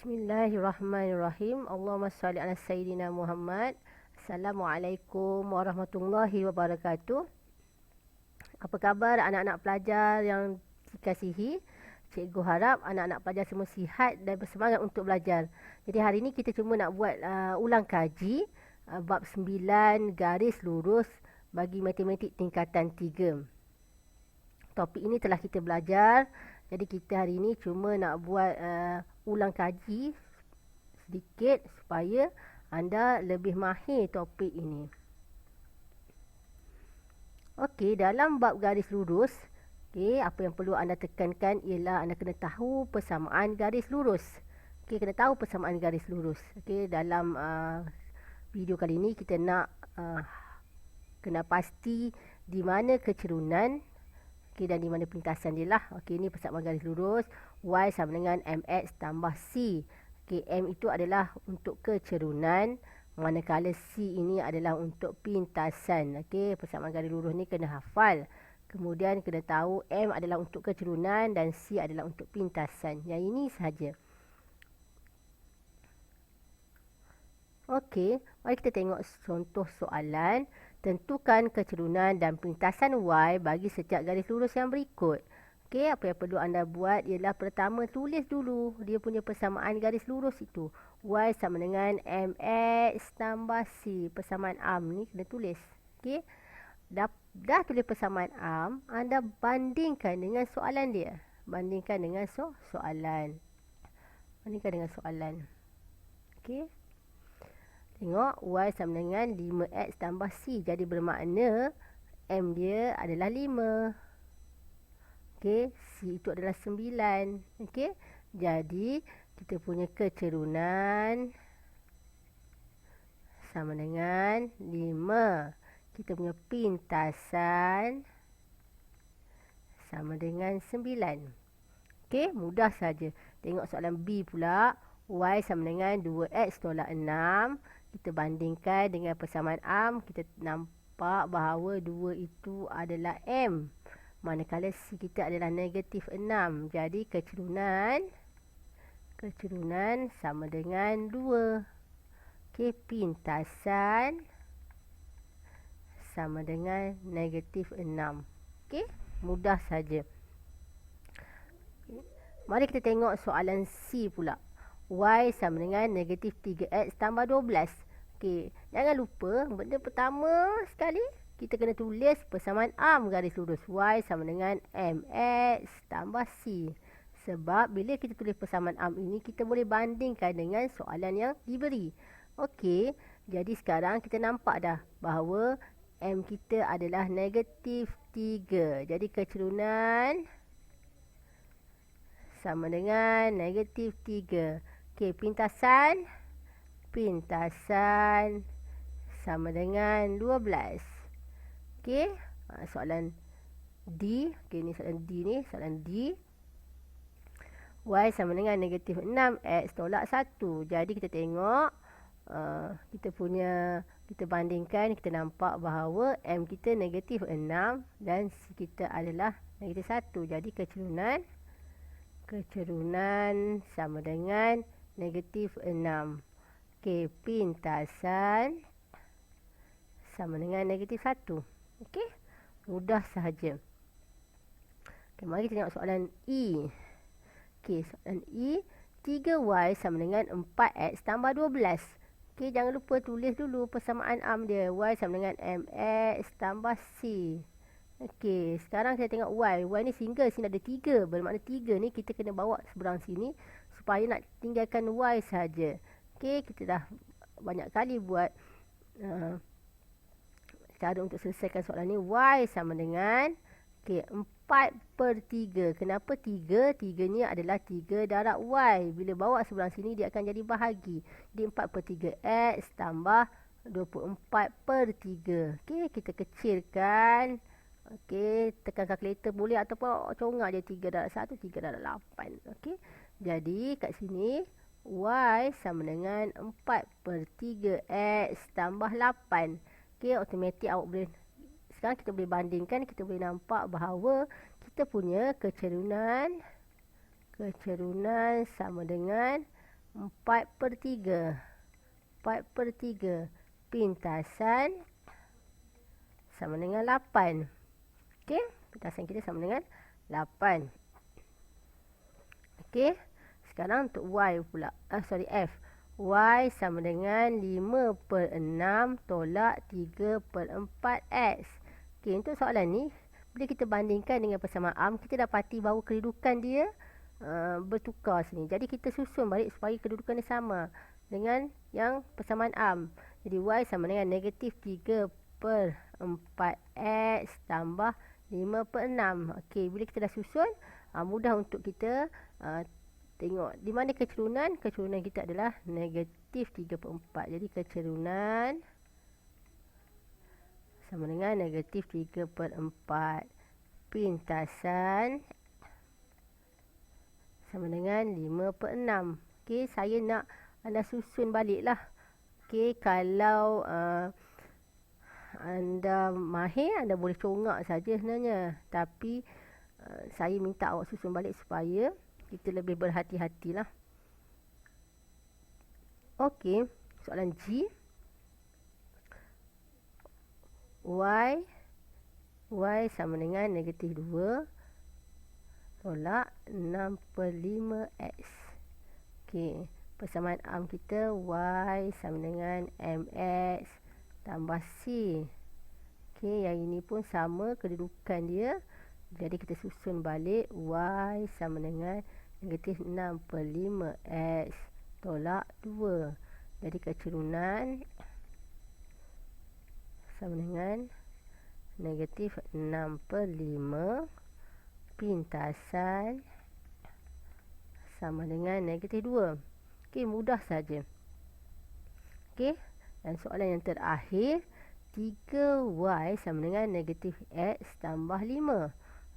Bismillahirrahmanirrahim. Allahumma salli ala Sayyidina Muhammad. Assalamualaikum warahmatullahi wabarakatuh. Apa khabar anak-anak pelajar yang dikasihi? Cikgu harap anak-anak pelajar semua sihat dan bersemangat untuk belajar. Jadi hari ini kita cuma nak buat ulang kaji bab 9 garis lurus bagi matematik tingkatan 3. Topik ini telah kita belajar. Jadi kita hari ini cuma nak buat ulang kaji sedikit supaya anda lebih mahir topik ini. Okey, dalam bab garis lurus, apa yang perlu anda tekankan ialah anda kena tahu persamaan garis lurus. Kena tahu persamaan garis lurus. Dalam video kali ini kita nak kena pasti di mana kecerunan dan di mana pintasan dia lah. Ini persamaan garis lurus. Y sama dengan MX tambah C. M itu adalah untuk kecerunan, manakala C ini adalah untuk pintasan. Persamaan garis lurus ni kena hafal. Kemudian kena tahu M adalah untuk kecerunan dan C adalah untuk pintasan. Yang ini sahaja. Mari kita tengok contoh soalan. Tentukan kecerunan dan pintasan Y bagi setiap garis lurus yang berikut. Apa yang perlu anda buat ialah pertama tulis dulu dia punya persamaan garis lurus itu. Y sama dengan MX tambah C. Persamaan arm ni kena tulis. Dah tulis persamaan arm, anda bandingkan dengan soalan dia. Bandingkan dengan soalan. Tengok, Y sama dengan 5X tambah C. Jadi bermakna M dia adalah 5. C itu adalah 9. Jadi kita punya kecerunan sama dengan 5. Kita punya pintasan sama dengan 9. Mudah saja. Tengok soalan B pula. Y sama dengan 2X tolak 6. Kita bandingkan dengan persamaan arm, kita nampak bahawa 2 itu adalah M. Manakala C kita adalah negatif 6. Jadi kecerunan sama dengan 2. Pintasan sama dengan negatif 6. Mudah saja. Mari kita tengok soalan C pula. Y sama dengan negatif 3X tambah 12. Jangan lupa benda pertama sekali kita kena tulis persamaan arm garis lurus. Y sama dengan MX tambah C. Sebab bila kita tulis persamaan arm ini, kita boleh bandingkan dengan soalan yang diberi. Jadi sekarang kita nampak dah bahawa M kita adalah negatif 3. Jadi kecerunan sama dengan negatif 3. Pintasan sama dengan 12. Soalan D. Ni soalan D ni. Soalan D. Y sama dengan negatif 6. X tolak 1. Jadi kita tengok. Kita bandingkan. Kita nampak bahawa M kita negatif 6. Dan C kita adalah negatif 1. Jadi kecerunan sama dengan negatif 6. Pintasan sama dengan negatif 1. Mudah sahaja. Mari kita tengok soalan E. Soalan E. 3Y sama dengan 4X tambah 12. Jangan lupa tulis dulu persamaan arm dia. Y sama dengan MX tambah C. Sekarang kita tengok Y. Y ni single, sini ada 3. Bermakna 3 ni kita kena bawa seberang sini supaya nak tinggalkan Y sahaja. Kita dah banyak kali buat cara untuk selesaikan soalan ni. Y sama dengan 4/3. Kenapa 3? 3 ni adalah 3 darab Y. Bila bawa seberang sini dia akan jadi bahagi. Jadi 4/3 X tambah 24/3. Kita kecilkan. Tekan kalkulator boleh ataupun congak je 3 darab 1, 3 darab 8. Jadi kat sini Y sama dengan 4/3 X tambah 8. Automatik awak boleh. Sekarang kita boleh bandingkan. Kita boleh nampak bahawa kita punya kecerunan sama dengan 4/3. 4/3 pintasan sama dengan 8. Okey, pintasan kita sama dengan 8. Okey, sekarang untuk Y pula. F. Y sama dengan 5/6 tolak 3/4X. Okey, untuk soalan ni, bila kita bandingkan dengan persamaan, kita dapati bahawa kedudukan dia bertukar sini. Jadi kita susun balik supaya kedudukan dia sama dengan yang persamaan am. Jadi Y sama dengan negatif 3/4X tambah 5/6. Okey, bila kita dah susun, mudah untuk kita tengok di mana kecerunan. Kecerunan kita adalah negatif 3/4. Jadi kecerunan sama dengan negatif 3/4 pintasan sama dengan 5/6. Okey, saya nak anda susun balik lah. Okey, kalau anda mahir, anda boleh congak saja sebenarnya. Tapi saya minta awak susun balik supaya kita lebih berhati-hatilah. Okey, soalan G. Y sama dengan negatif 2 tolak 6/5X. Okey, persamaan am kita Y sama dengan MX tambah C. Okey, yang ini pun sama kedudukan dia. Jadi kita susun balik Y sama dengan negatif 6/5X tolak 2. Jadi kecerunan sama dengan negatif 6/5 pintasan sama dengan negatif 2. Okey, mudah saja. Okey, dan soalan yang terakhir, 3Y sama dengan negatif X tambah 5.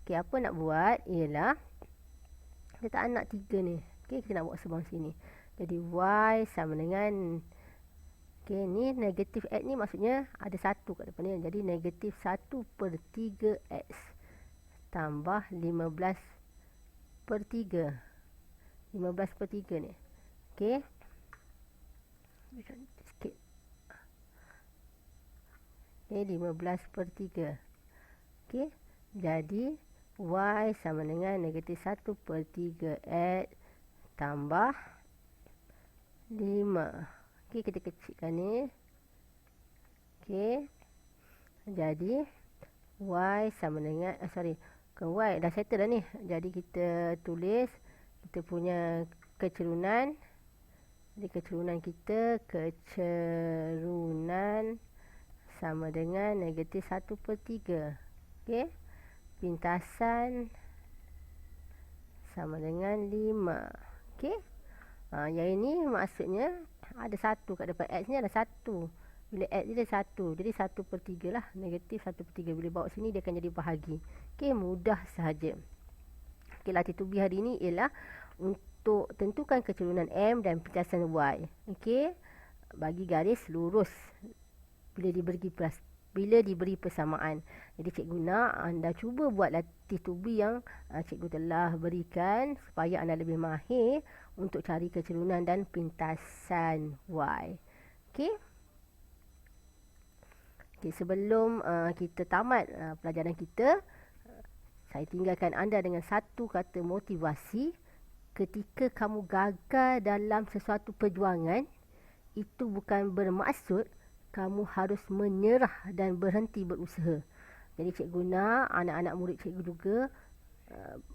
Okey, apa nak buat ialah kita tak nak 3 ni. Okey, kita nak buat sebang sini. Jadi Y sama dengan, okey, ni negatif X ni maksudnya ada 1 kat depan ni. Jadi negatif 1/3X tambah 15/3. 15/3 ni. Okey. Sikit. Okey, 15/3. Okey. Jadi Y sama dengan negatif 1/3X tambah 5. Okey, kita kecilkan ni. Okey. Jadi Y sama dengan Y dah settle dah ni. Jadi kita tulis kita punya kecerunan. Jadi kecerunan kita sama dengan negatif 1/3. Okey. Pintasan sama dengan 5. Okey. Yang ini maksudnya ada 1 kat depan X ni, ada 1. Bila X ni ada 1, jadi 1/3 lah. Negatif 1/3. Bila bawa sini dia akan jadi bahagi. Okey, mudah sahaja. Okey, latih tubi hari ini ialah untuk tentukan kecerunan M dan pintasan Y. Okey, bagi garis lurus bila diberi persamaan. Jadi cikgu nak anda cuba buat latih tubi yang cikgu telah berikan supaya anda lebih mahir untuk cari kecerunan dan pintasan Y. Okey. Okey, sebelum kita tamat pelajaran kita, saya tinggalkan anda dengan satu kata motivasi. Ketika kamu gagal dalam sesuatu perjuangan, itu bukan bermaksud kamu harus menyerah dan berhenti berusaha. Jadi cikgu nak anak-anak murid cikgu juga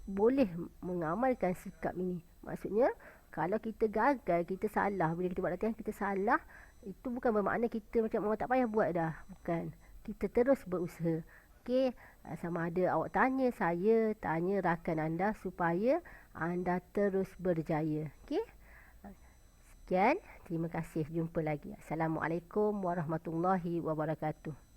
boleh mengamalkan sikap ini. Maksudnya, kalau kita gagal, kita salah, bila kita buat latihan kita salah, itu bukan bermakna kita macam tak payah buat dah. Bukan. Kita terus berusaha. Okey, sama ada awak tanya saya, tanya rakan anda supaya anda terus berjaya. Okey. Sekian, terima kasih. Jumpa lagi. Assalamualaikum warahmatullahi wabarakatuh.